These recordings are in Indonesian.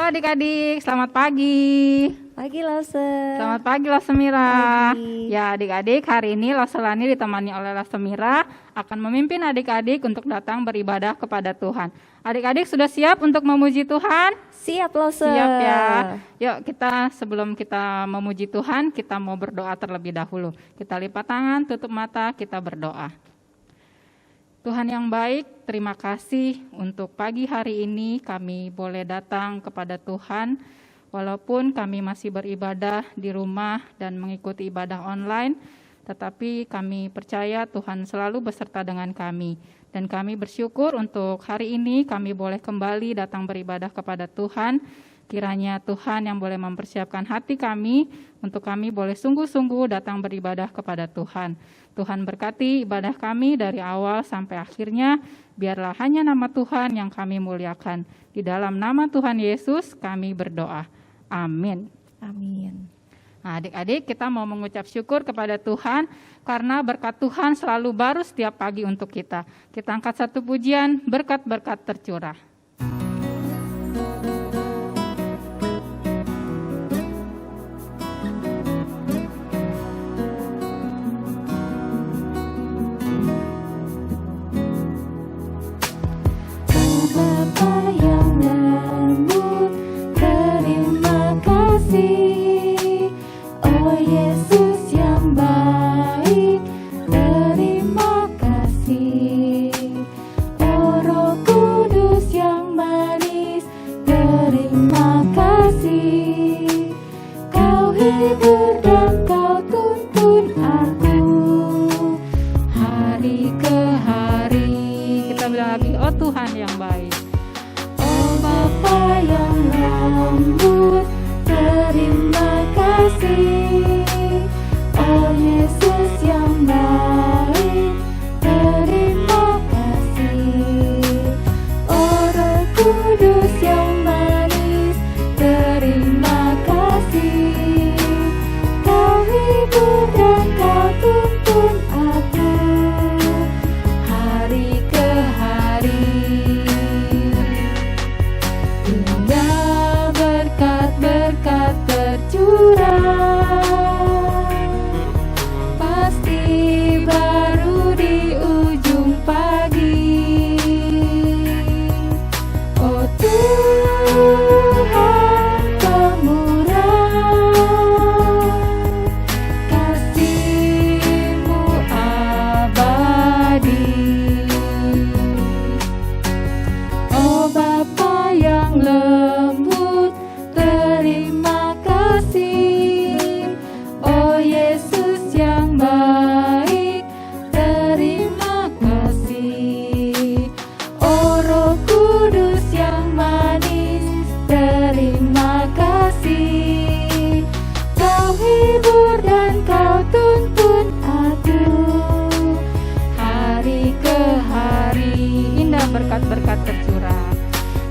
Adik-adik, selamat pagi. Pagi Lase. Selamat pagi Lasemira. Pagi. Ya adik-adik, hari ini Laselani ditemani oleh Lasemira akan memimpin adik-adik untuk datang beribadah kepada Tuhan. Adik-adik sudah siap untuk memuji Tuhan? Siap Lase. Siap ya. Yuk sebelum kita memuji Tuhan, kita mau berdoa terlebih dahulu. Kita lipat tangan, tutup mata, kita berdoa. Tuhan yang baik, terima kasih untuk pagi hari ini kami boleh datang kepada Tuhan. Walaupun kami masih beribadah di rumah dan mengikuti ibadah online, tetapi kami percaya Tuhan selalu beserta dengan kami. Dan kami bersyukur untuk hari ini kami boleh kembali datang beribadah kepada Tuhan. Kiranya Tuhan yang boleh mempersiapkan hati kami untuk kami boleh sungguh-sungguh datang beribadah kepada Tuhan. Tuhan berkati ibadah kami dari awal sampai akhirnya, biarlah hanya nama Tuhan yang kami muliakan. Di dalam nama Tuhan Yesus kami berdoa. Amin. Amin. Nah, adik-adik, kita mau mengucap syukur kepada Tuhan karena berkat Tuhan selalu baru setiap pagi untuk kita. Kita angkat satu pujian, berkat-berkat tercurah. Bapa yang lembut, terima kasih. Oh Yesus yang baik, terima kasih. Oh Roh Kudus yang manis, terima kasih. Kau hibur dan kau tuntun aku hari ke hari. Kita bilang lagi, oh Tuhan yang baik. Oh Bapa yang lembut, terima kasih. Oh Yesus yang baik, terima kasih. Oh Roh Kudus yang manis, terima kasih. Kau hibur dan kau tuntun aku hari ke hari. Indah berkat-berkat tercurah, pasti baru di ujung pagi. Oh Tuhan pemurah, kasih-Mu abadi. Oh Bapa yang lembut, terima kasih. Oh Yesus yang baik, terima kasih. Oh Roh Kudus yang manis, terima kasih. Kau hibur dan kau tuntun aku hari ke hari. Indah berkat-berkat tercurah.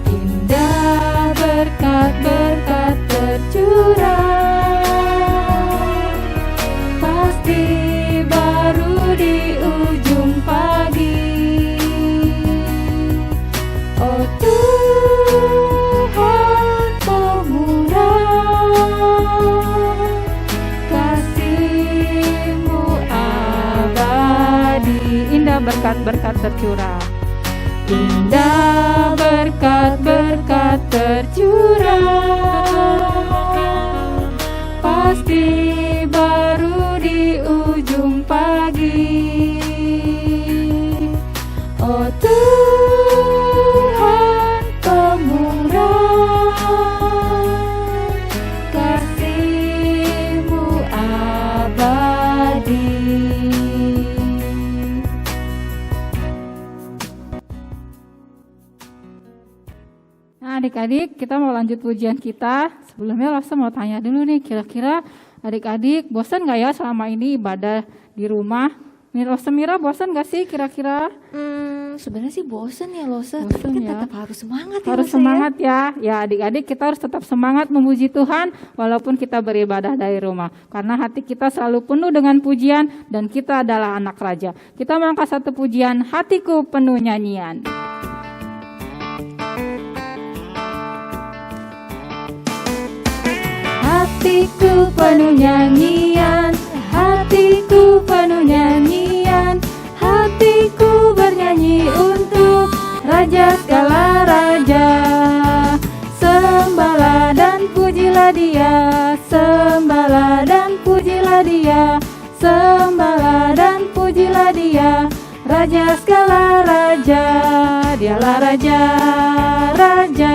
Indah berkat-berkat tercurah, pasti baru di ujung pagi. Oh Tuhan pemurah, kasih-Mu abadi. Indah berkat-berkat tercurah. Indah berkat-berkat tercurah, pasti baru di ujung pagi. Oh Tuhan pemurah, Nah, adik-adik, kita mau lanjut pujian kita. Sebelumnya Rosa mau tanya dulu nih, kira-kira adik-adik bosan nggak ya selama ini ibadah di rumah? Nih Rosa Mira bosan nggak sih kira-kira? Sebenarnya sih bosen ya Losa, Bosen tapi kan ya. tetap harus semangat ya Harus Losa semangat ya. Ya adik-adik kita harus tetap semangat memuji Tuhan walaupun kita beribadah dari rumah. Karena hati kita selalu penuh dengan pujian dan kita adalah anak raja. Kita mengangkat satu pujian, hatiku penuh nyanyian. Hatiku penuh nyanyian, hatiku penuh nyanyian, hatiku bernyanyi untuk Raja segala raja. Sembahlah dan pujilah Dia, sembahlah dan pujilah Dia, sembahlah dan pujilah Dia, Raja segala raja. Dialah Raja, Raja,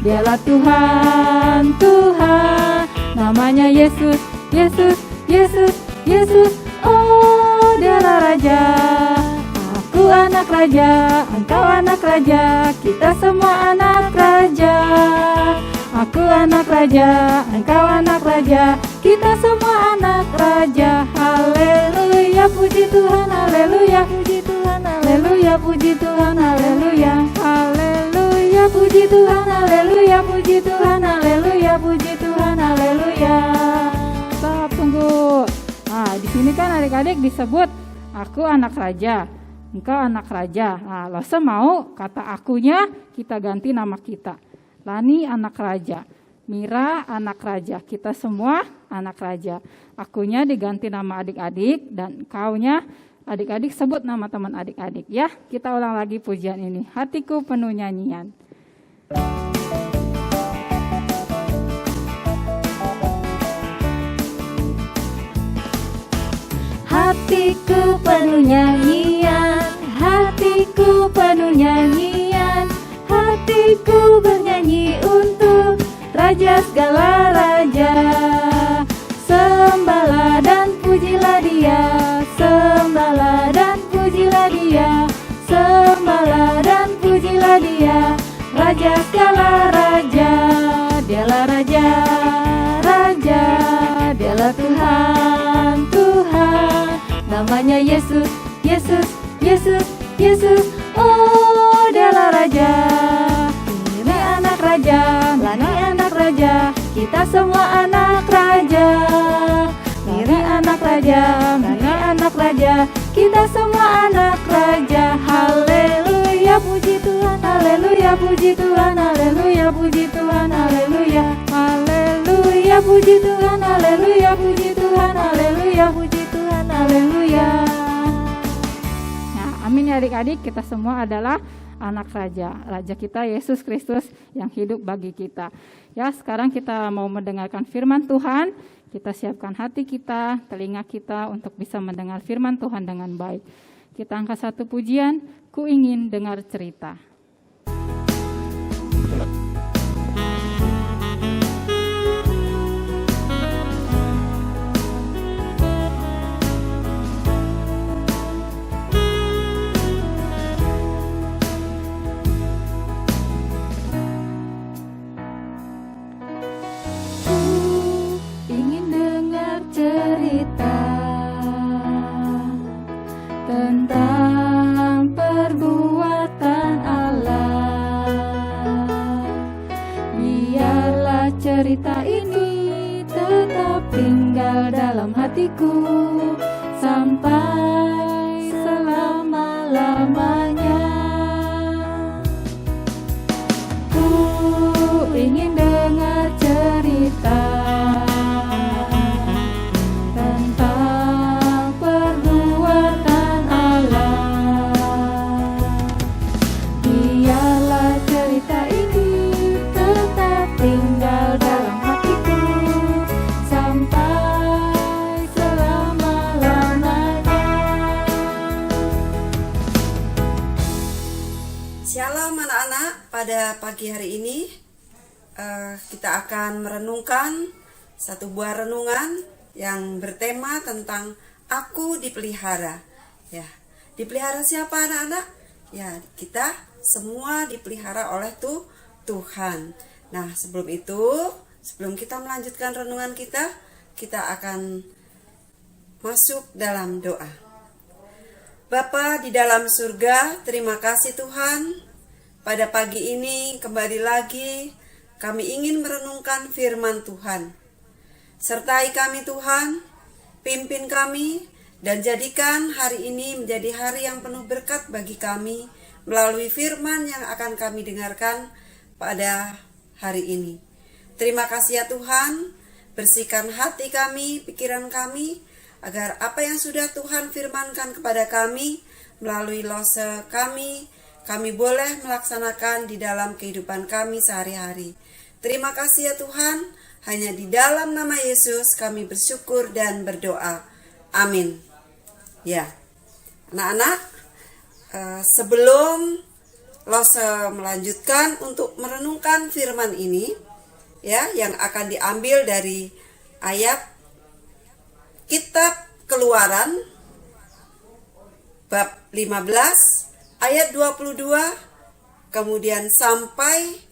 Dialah Tuhan, Tuhan. Namanya Yesus, Yesus, Yesus, Yesus. Oh, Dialah Raja. Aku anak raja, engkau anak raja, kita semua anak raja. Aku anak raja, engkau anak raja, kita semua anak raja. Haleluya, puji Tuhan, haleluya, puji Tuhan, haleluya, puji Tuhan, haleluya, haleluya, puji Tuhan, haleluya, puji Tuhan, haleluya, puji Tuhan, haleluya. Stop, tunggu. Nah, di sini kan adik-adik disebut aku anak raja, engkau anak raja. Nah, Losa mau kata akunya kita ganti nama kita. Lani anak raja, Mira anak raja, kita semua anak raja. Akunya diganti nama adik-adik dan kaunya adik-adik sebut nama teman adik-adik ya. Kita ulang lagi pujian ini. Hatiku penuh nyanyian. Hatiku penuh nyanyian, hatiku penuh nyanyian, hatiku bernyanyi untuk Raja segala raja. Sembahlah dan pujilah Dia, sembahlah dan pujilah Dia, sembahlah dan pujilah Dia, Raja segala raja. Dialah Raja, Raja, Dialah Tuhan, Tuhan. Namanya Yesus, Yesus, Yesus, Yesus. Oh, Dialah Raja. Ini anak raja, Lani anak raja, kita semua anak raja. Miri anak raja, Lani anak raja, kita semua anak raja. Haleluya, puji Tuhan, haleluya, puji Tuhan, haleluya, puji Tuhan, haleluya, haleluya, puji Tuhan, haleluya, puji Tuhan, haleluya, puji Tuhan, haleluya. Nah, amin ya adik-adik, kita semua adalah anak raja. Raja kita Yesus Kristus yang hidup bagi kita. Ya, sekarang kita mau mendengarkan firman Tuhan. Kita siapkan hati kita, telinga kita untuk bisa mendengar firman Tuhan dengan baik. Kita angkat satu pujian, ku ingin dengar cerita. Cerita tentang perbuatan Allah. Biarlah cerita ini tetap tinggal dalam hatiku sampai selama-lamanya. Ku ingin dengar cerita Shalom anak-anak, pada pagi hari ini kita akan merenungkan satu buah renungan yang bertema tentang aku dipelihara. Ya, dipelihara siapa anak-anak? Ya, kita semua dipelihara oleh Tuhan. Nah, sebelum itu, sebelum kita melanjutkan renungan kita akan masuk dalam doa. Bapa di dalam surga, terima kasih Tuhan. Pada pagi ini kembali lagi kami ingin merenungkan firman Tuhan. Sertai kami Tuhan, pimpin kami, dan jadikan hari ini menjadi hari yang penuh berkat bagi kami melalui firman yang akan kami dengarkan pada hari ini. Terima kasih ya Tuhan, bersihkan hati kami, pikiran kami, agar apa yang sudah Tuhan firmankan kepada kami melalui lose kami boleh melaksanakan di dalam kehidupan kami sehari-hari. Terima kasih ya Tuhan, hanya di dalam nama Yesus kami bersyukur dan berdoa. Amin. Ya, anak-anak, sebelum Lose melanjutkan untuk merenungkan firman ini, ya, yang akan diambil dari ayat Kitab Keluaran bab 15 ayat 22 kemudian sampai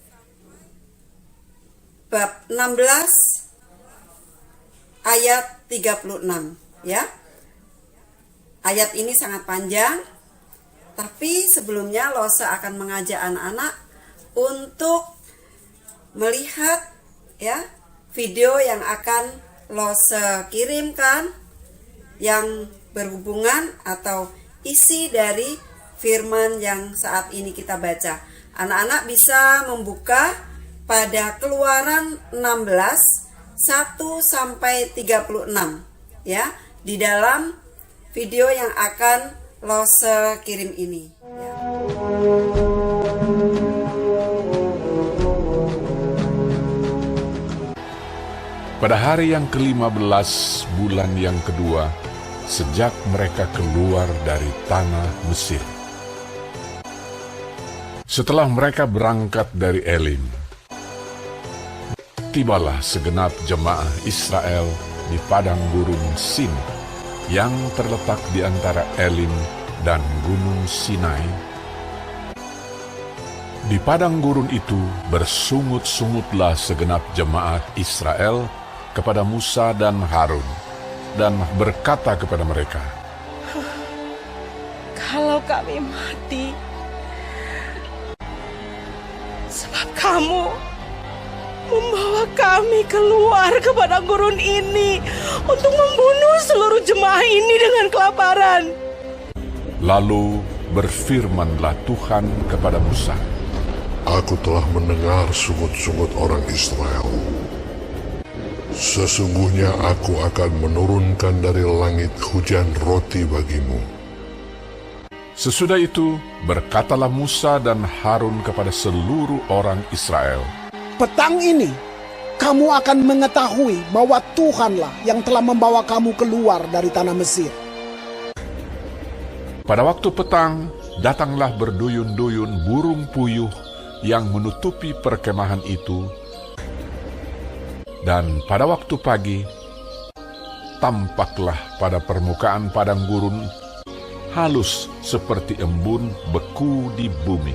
bab 16 ayat 36, ya. Ayat ini sangat panjang, tapi sebelumnya Lose akan mengajak anak-anak untuk melihat, ya, video yang akan Lose kirimkan yang berhubungan atau isi dari firman yang saat ini kita baca. Anak-anak bisa membuka pada Keluaran 16 1 sampai 36, ya, di dalam video yang akan Lose kirim ini, ya. Pada hari yang ke-15 bulan yang kedua, sejak mereka keluar dari tanah Mesir. Setelah mereka berangkat dari Elim, tibalah segenap jemaah Israel di padang gurun Sin yang terletak di antara Elim dan Gunung Sinai. Di padang gurun itu bersungut-sungutlah segenap jemaah Israel kepada Musa dan Harun, dan berkata kepada mereka, "Kalau kami mati, sebab kamu membawa kami keluar ke padang gurun ini untuk membunuh seluruh jemaah ini dengan kelaparan." Lalu berfirmanlah Tuhan kepada Musa, Aku telah mendengar sungut-sungut orang Israel. Sesungguhnya aku akan menurunkan dari langit hujan roti bagimu. Sesudah itu berkatalah Musa dan Harun kepada seluruh orang Israel, Petang ini, kamu akan mengetahui bahwa Tuhanlah yang telah membawa kamu keluar dari tanah Mesir. Pada waktu petang, datanglah berduyun-duyun burung puyuh yang menutupi perkemahan itu, dan pada waktu pagi, tampaklah pada permukaan padang gurun halus seperti embun beku di bumi.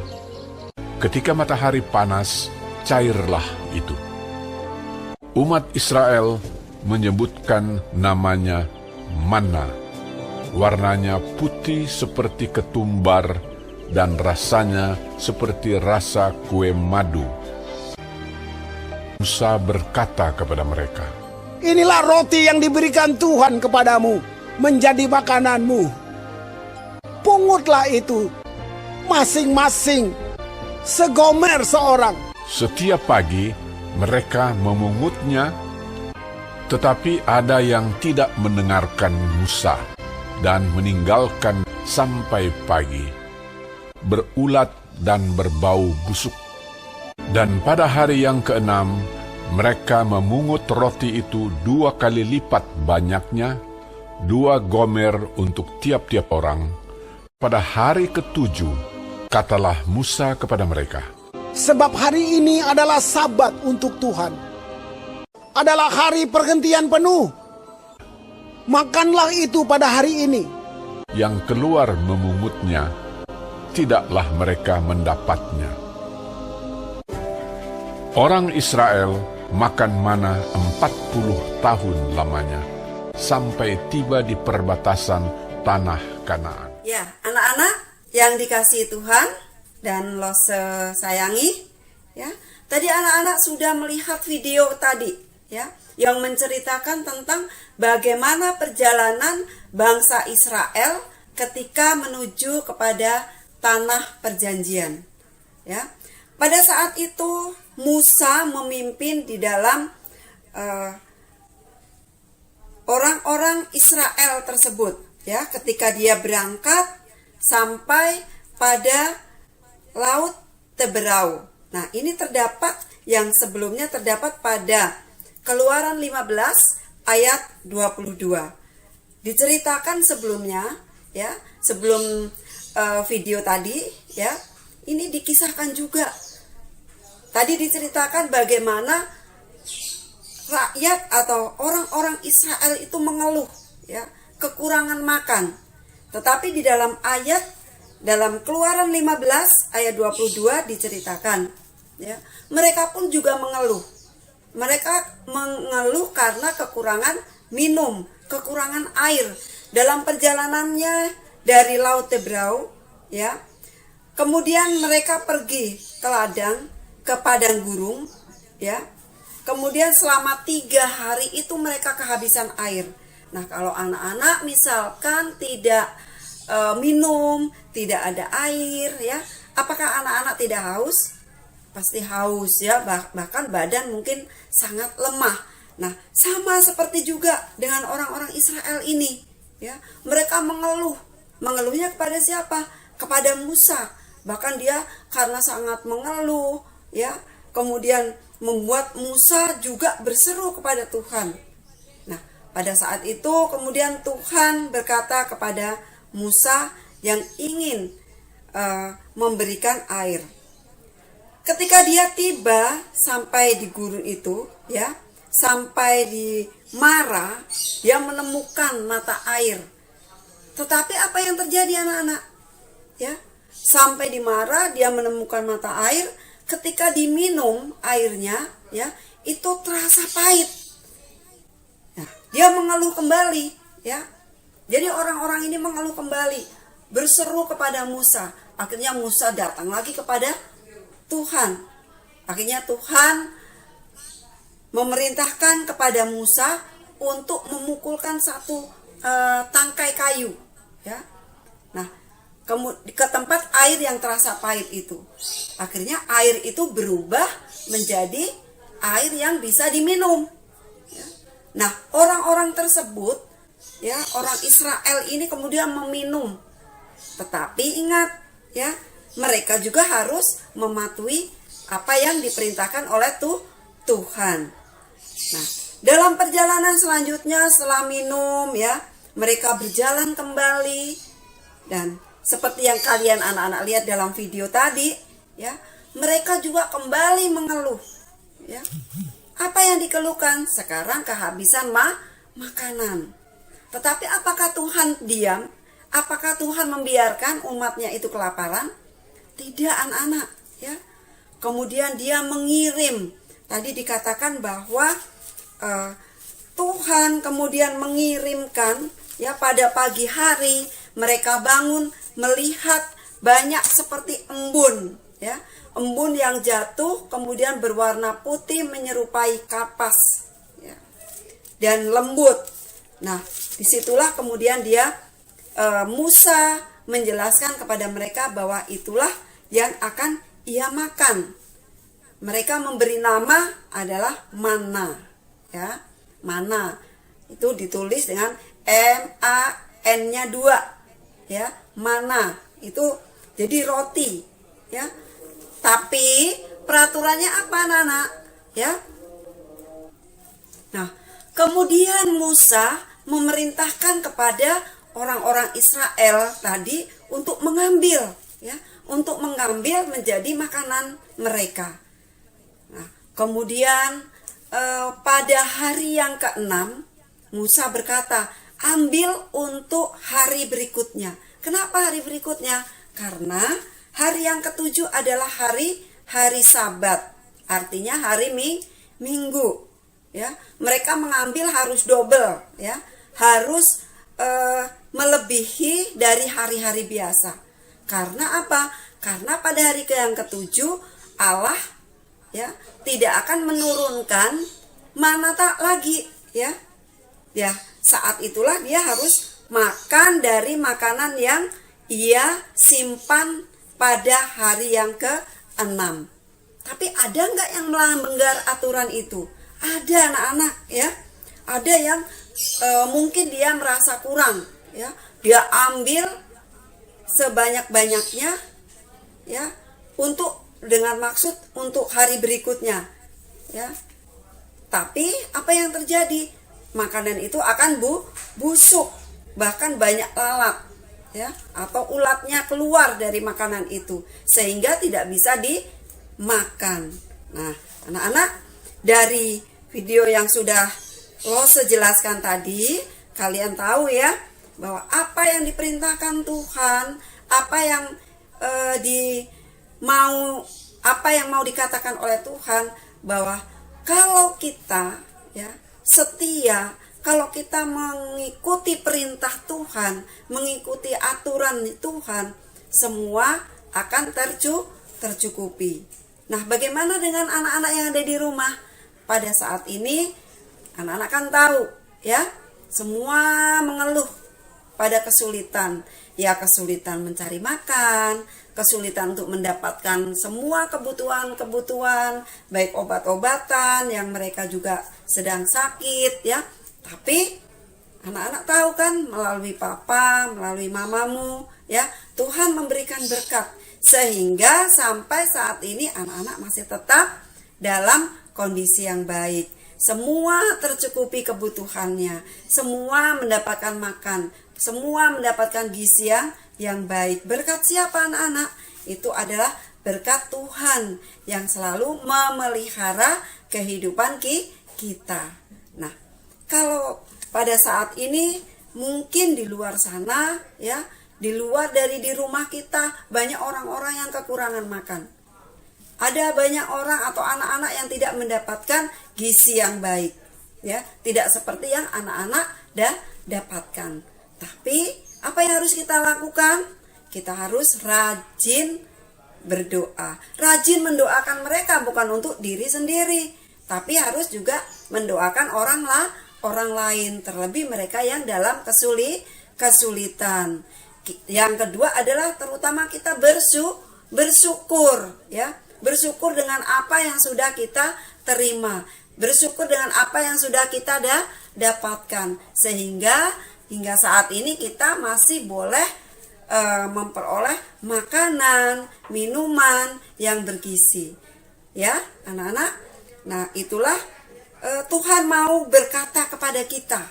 Ketika matahari panas, cairlah itu. Umat Israel menyebutkan namanya manna. Warnanya putih seperti ketumbar dan rasanya seperti rasa kue madu. Musa berkata kepada mereka, Inilah roti yang diberikan Tuhan kepadamu, menjadi makananmu. Pungutlah itu, masing-masing, segomer seorang. Setiap pagi mereka memungutnya, tetapi ada yang tidak mendengarkan Musa dan meninggalkan sampai pagi, berulat dan berbau busuk. Dan pada hari yang ke-6, mereka memungut roti itu 2 kali lipat banyaknya, 2 gomer untuk tiap-tiap orang. Pada hari ke-7, katalah Musa kepada mereka, Sebab hari ini adalah Sabat untuk Tuhan. Adalah hari pergantian penuh. Makanlah itu pada hari ini. yang keluar memungutnya, tidaklah mereka mendapatnya. Orang Israel makan mana 40 tahun lamanya, sampai tiba di perbatasan tanah Kanaan. Ya, anak-anak yang dikasihi Tuhan dan Lose sayangi, ya. Tadi anak-anak sudah melihat video tadi, ya, yang menceritakan tentang bagaimana perjalanan bangsa Israel ketika menuju kepada tanah perjanjian, ya. Pada saat itu Musa memimpin di dalam orang-orang Israel tersebut, ya, ketika dia berangkat sampai pada Laut Teberau. Nah, ini terdapat yang sebelumnya terdapat pada Keluaran 15 ayat 22. Diceritakan sebelumnya, ya, sebelum video tadi, ya, ini dikisahkan juga. Tadi diceritakan bagaimana rakyat atau orang-orang Israel itu mengeluh, ya, kekurangan makan. Tetapi di dalam dalam Keluaran 15 ayat 22 diceritakan, ya, mereka pun juga mengeluh. Mereka mengeluh karena kekurangan minum, kekurangan air dalam perjalanannya dari Laut Teberau, ya. Kemudian mereka pergi ke ladang, ke padang gurun, ya. Kemudian selama 3 hari itu mereka kehabisan air. Nah, kalau anak-anak misalkan tidak minum, tidak ada air, ya, apakah anak-anak tidak haus? Pasti haus, ya, bahkan badan mungkin sangat lemah. Nah, sama seperti juga dengan orang-orang Israel ini, ya. Mereka mengeluh. Mengeluhnya kepada siapa? Kepada Musa. Bahkan dia karena sangat mengeluh, ya, kemudian membuat Musa juga berseru kepada Tuhan. Nah, pada saat itu kemudian Tuhan berkata kepada Musa yang ingin memberikan air. Ketika dia tiba sampai di gurun itu, ya, sampai di Mara, dia menemukan mata air. Tetapi apa yang terjadi anak-anak? Ya, sampai di Mara dia menemukan mata air. Ketika diminum airnya, ya, itu terasa pahit. Nah, dia mengeluh kembali, ya. Jadi orang-orang ini mengeluh kembali, berseru kepada Musa. Akhirnya Musa datang lagi kepada Tuhan. Akhirnya Tuhan memerintahkan kepada Musa untuk memukulkan satu tangkai kayu, ya. Nah, ke tempat air yang terasa pahit itu. Akhirnya air itu berubah menjadi air yang bisa diminum, ya. Nah, orang-orang tersebut, ya, orang Israel ini kemudian meminum. Tetapi ingat, ya, mereka juga harus mematuhi apa yang diperintahkan oleh Tuhan. Nah, dalam perjalanan selanjutnya setelah minum, ya, mereka berjalan kembali, dan seperti yang kalian anak-anak lihat dalam video tadi, ya, mereka juga kembali mengeluh, ya. Apa yang dikeluhkan? Sekarang kehabisan makanan. Tetapi apakah Tuhan diam? Apakah Tuhan membiarkan umatnya itu kelaparan? Tidak, anak-anak, ya. Kemudian dia mengirim. Tadi dikatakan bahwa Tuhan kemudian mengirimkan, ya, pada pagi hari mereka bangun melihat banyak seperti embun, ya, embun yang jatuh kemudian berwarna putih menyerupai kapas, ya, dan lembut. Nah, disitulah kemudian Musa menjelaskan kepada mereka bahwa itulah yang akan ia makan. Mereka memberi nama adalah mana, ya, mana itu ditulis dengan M-A-N-nya 2, ya, mana itu jadi roti, ya. Tapi peraturannya apa, anak-anak, ya? Nah, kemudian Musa memerintahkan kepada orang-orang Israel tadi untuk mengambil, ya, untuk mengambil menjadi makanan mereka. Nah, kemudian pada hari yang ke-6 Musa berkata, ambil untuk hari berikutnya. Kenapa hari berikutnya? Karena hari yang ke-7 adalah hari Sabat, artinya hari Minggu, ya. Mereka mengambil harus double, ya, harus melebihi dari hari-hari biasa. Karena apa? Karena pada hari yang ketujuh Allah, ya, tidak akan menurunkan mana tak lagi, ya. Ya, saat itulah dia harus makan dari makanan yang ia simpan pada hari yang ke-6. Tapi ada nggak yang melanggar aturan itu? Ada anak-anak, ya. Ada yang mungkin dia merasa kurang, ya. Dia ambil sebanyak-banyaknya, ya, dengan maksud untuk hari berikutnya, ya. Tapi apa yang terjadi? Makanan itu akan busuk, bahkan banyak lalat, ya, atau ulatnya keluar dari makanan itu sehingga tidak bisa dimakan. Nah, anak-anak, dari video yang sudah Lose jelaskan tadi, kalian tahu ya bahwa apa yang diperintahkan Tuhan, apa yang apa yang mau dikatakan oleh Tuhan, bahwa kalau kita, ya, setia, kalau kita mengikuti perintah Tuhan, mengikuti aturan Tuhan, semua akan tercukupi. Nah, bagaimana dengan anak-anak yang ada di rumah? Pada saat ini anak-anak kan tahu, ya, semua mengeluh pada kesulitan, ya, kesulitan mencari makan, kesulitan untuk mendapatkan semua kebutuhan, baik obat-obatan yang mereka juga sedang sakit, ya. Tapi anak-anak tahu kan, melalui papa, melalui mamamu, ya, Tuhan memberikan berkat sehingga sampai saat ini anak-anak masih tetap dalam kondisi yang baik. Semua tercukupi kebutuhannya, semua mendapatkan makan, semua mendapatkan gizi yang baik. Berkat siapa anak-anak? Itu adalah berkat Tuhan yang selalu memelihara kehidupan kita. Nah, kalau pada saat ini mungkin di luar sana, ya, di luar dari di rumah kita banyak orang-orang yang kekurangan makan. Ada banyak orang atau anak-anak yang tidak mendapatkan gizi yang baik, ya, tidak seperti yang anak-anak dapatkan. Tapi apa yang harus kita lakukan? Kita harus rajin berdoa, rajin mendoakan mereka, bukan untuk diri sendiri, tapi harus juga mendoakan orang lain, terlebih mereka yang dalam kesulitan. Yang kedua adalah terutama kita bersyukur, ya. Bersyukur dengan apa yang sudah kita terima, bersyukur dengan apa yang sudah kita dapatkan, sehingga hingga saat ini kita masih boleh memperoleh makanan, minuman yang bergizi, ya anak-anak. Nah, itulah Tuhan mau berkata kepada kita,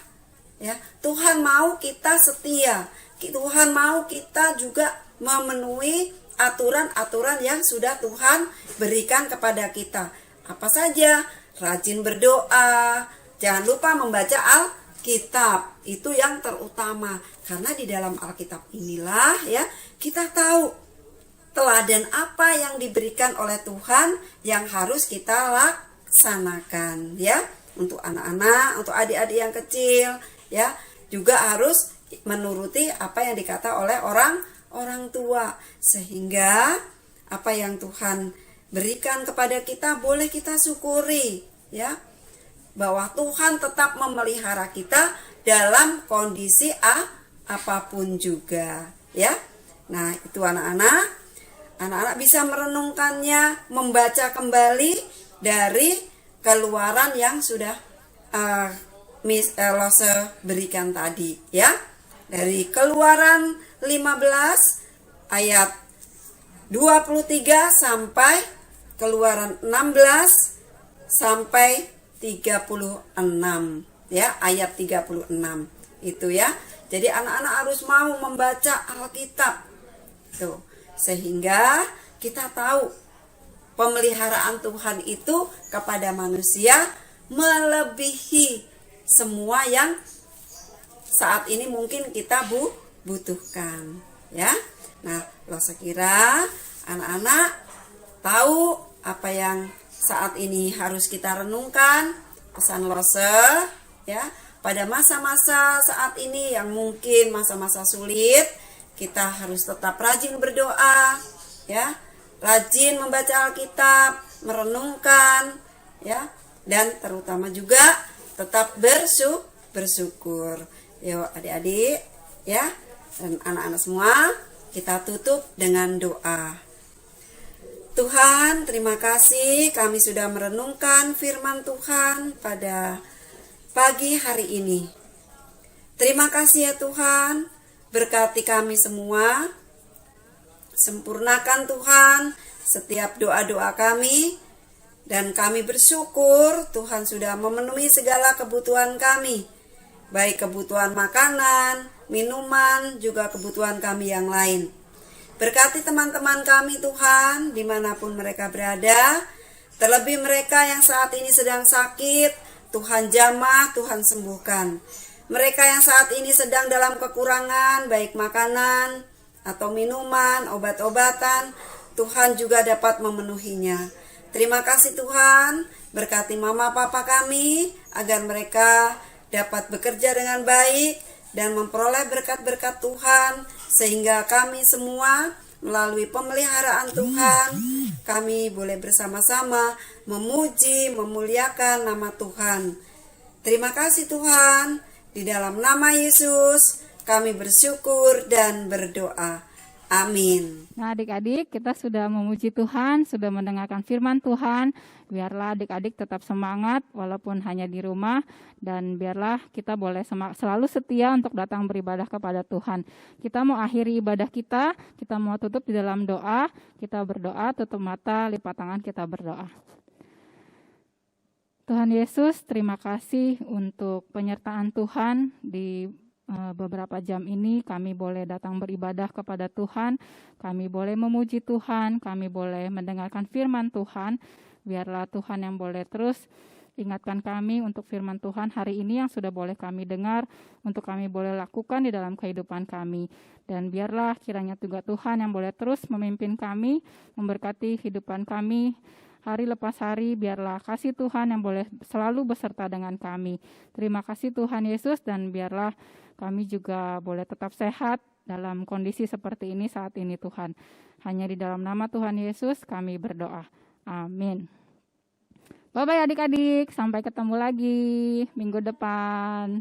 ya. Tuhan mau kita setia, Tuhan mau kita juga memenuhi aturan-aturan yang sudah Tuhan berikan kepada kita. Apa saja? Rajin berdoa, jangan lupa membaca Alkitab, itu yang terutama. Karena di dalam Alkitab inilah, ya, kita tahu teladan apa yang diberikan oleh Tuhan yang harus kita laksanakan, ya. Untuk anak-anak, untuk adik-adik yang kecil, ya, juga harus menuruti apa yang dikata oleh orang tua, sehingga apa yang Tuhan berikan kepada kita boleh kita syukuri, ya, bahwa Tuhan tetap memelihara kita dalam kondisi apapun juga, ya. Nah, itu anak-anak bisa merenungkannya, membaca kembali dari Keluaran yang sudah Lose berikan tadi, ya. Dari Keluaran 15 ayat 23 sampai Keluaran 16 sampai 36, ya, ayat 36 itu, ya. Jadi anak-anak harus mau membaca Alkitab tuh, sehingga kita tahu pemeliharaan Tuhan itu kepada manusia melebihi semua yang saat ini mungkin kita butuhkan, ya. Nah, Lose kira anak-anak tahu apa yang saat ini harus kita renungkan pesan Lose ya. Pada masa-masa saat ini yang mungkin masa-masa sulit, kita harus tetap rajin berdoa ya, rajin membaca Alkitab, merenungkan ya, dan terutama juga tetap bersyukur. Yuk adik-adik ya, dan anak-anak semua, kita tutup dengan doa. Tuhan, terima kasih kami sudah merenungkan firman Tuhan pada pagi hari ini. Terima kasih ya Tuhan, berkati kami semua, sempurnakan Tuhan setiap doa-doa kami, dan kami bersyukur Tuhan sudah memenuhi segala kebutuhan kami, baik kebutuhan makanan, minuman, juga kebutuhan kami yang lain. Berkati teman-teman kami Tuhan, dimanapun mereka berada, terlebih mereka yang saat ini sedang sakit, Tuhan jamah, Tuhan sembuhkan. Mereka yang saat ini sedang dalam kekurangan, baik makanan atau minuman, obat-obatan, Tuhan juga dapat memenuhinya. Terima kasih Tuhan, berkati mama papa kami, agar mereka dapat bekerja dengan baik dan memperoleh berkat-berkat Tuhan, sehingga kami semua melalui pemeliharaan Tuhan, kami boleh bersama-sama memuji, memuliakan nama Tuhan. Terima kasih Tuhan, di dalam nama Yesus kami bersyukur dan berdoa. Amin. Nah adik-adik, kita sudah memuji Tuhan, sudah mendengarkan firman Tuhan. Biarlah adik-adik tetap semangat walaupun hanya di rumah, dan biarlah kita boleh selalu setia untuk datang beribadah kepada Tuhan. Kita mau akhiri ibadah kita mau tutup di dalam doa. Kita berdoa, tutup mata, lipat tangan, kita berdoa. Tuhan Yesus, terima kasih untuk penyertaan Tuhan di beberapa jam ini. Kami boleh datang beribadah kepada Tuhan, kami boleh memuji Tuhan, kami boleh mendengarkan firman Tuhan. Biarlah Tuhan yang boleh terus ingatkan kami untuk firman Tuhan hari ini yang sudah boleh kami dengar, untuk kami boleh lakukan di dalam kehidupan kami. Dan biarlah kiranya juga Tuhan yang boleh terus memimpin kami, memberkati kehidupan kami hari lepas hari. Biarlah kasih Tuhan yang boleh selalu beserta dengan kami. Terima kasih Tuhan Yesus, dan biarlah kami juga boleh tetap sehat dalam kondisi seperti ini saat ini Tuhan. Hanya di dalam nama Tuhan Yesus kami berdoa. Amin. Bye-bye adik-adik, sampai ketemu lagi minggu depan.